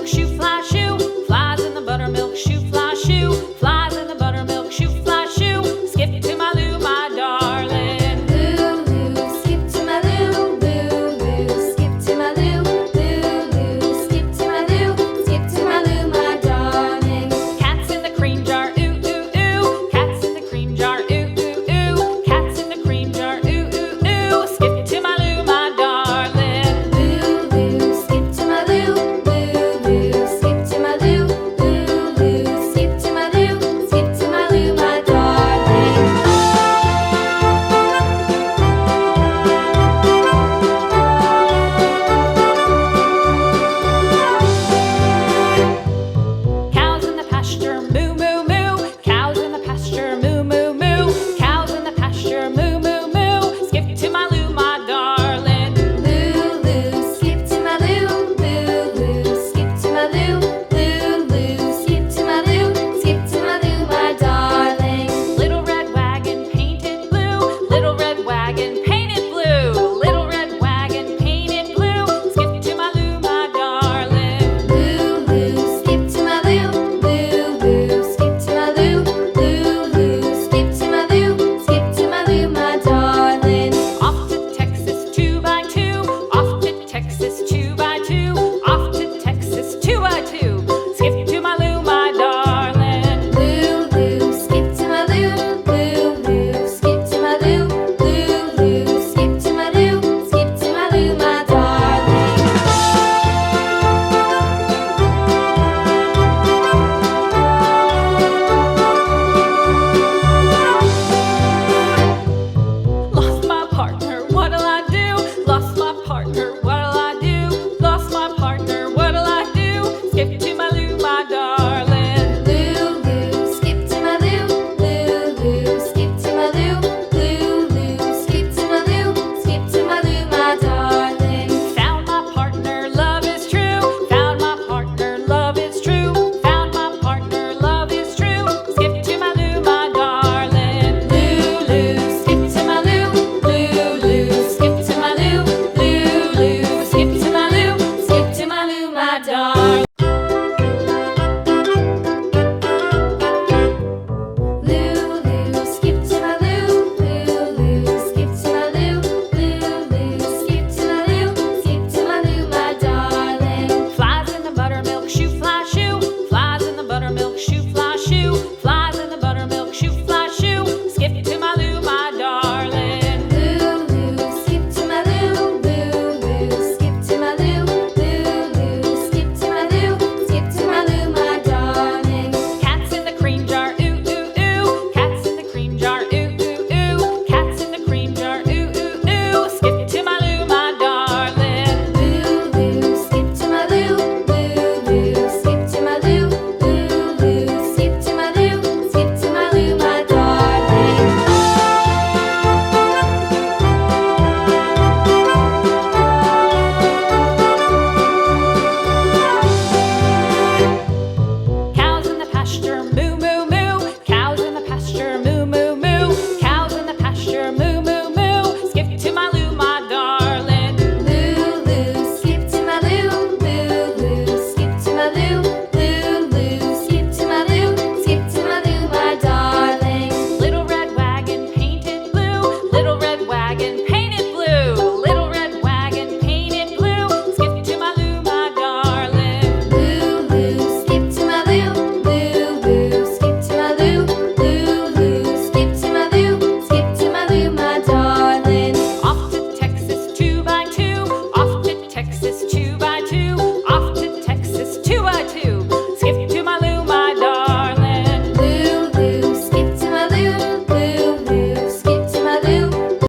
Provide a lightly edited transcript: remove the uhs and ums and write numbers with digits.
buttermilk shoe fly shoe. Flies in the buttermilk shoe fly shoe. Flies in the buttermilk shoe fly shoe. Skip to my Lou, my darling. Lou, skip to my Lou, Lou, skip to my Lou, Lou, skip to my Lou, skip to my Lou, my darling. Cats in the cream jar, ooh, ooh, ooh. Cats in the cream jar, ooh, ooh, ooh. Cats in the cream jar, ooh, ooh, ooh. Skip to my Lou, my darling. Lou, skip to my Lou, Lou, skip to my Lou, Lou, skip to my Lou, skip to my Lou, my darling. Cows in the pasture, moo, moo, moo. Cows in the pasture, moo, moo, moo. Cows in the pasture, moo, moo, moo. Skip to my Lou, my darling. Lou, skip to my Lou, Lou, skip to my Lou, Lou, skip to my Lou, skip to my Lou, my darling. Little red wagon painted blue. Little red wagon painted blue. Little red wagon painted blue. Skip to my Lou, my darling. Lou, skip to my Lou, Lou, skip to my Lou, Lou, skip to my Lou, skip to my Lou, my darling. Off to Texas 2x2. Off to Texas 2x2. Off to Texas 2x2. Skip to my Lou, my darling. Lou, skip to my Lou, Lou, skip to my Lou, Lou, skip to my Lou, skip to my Lou, my darling. Lost my partner, what'll I do? Lost my partner, what'll I do? Lost my partner, what'll I do? Skip to my Lou, my darling. Lou, skip to my Lou, Lou, skip to my Lou, Lou, skip to my Lou, skip to my Lou, my darling. Found my partner, love is true. Found my partner, love is true. Found my partner, love is true. Skip to my Lou, my darling. Lou, skip to my Lou, Lou, skip to my Lou, Lou, skip to my Lou, skip to my Lou, my darling. Lou, skip to my Lou, skip to my Lou, skip to my Lou, skip to my Lou, my darling. Flies in the buttermilk shoe fly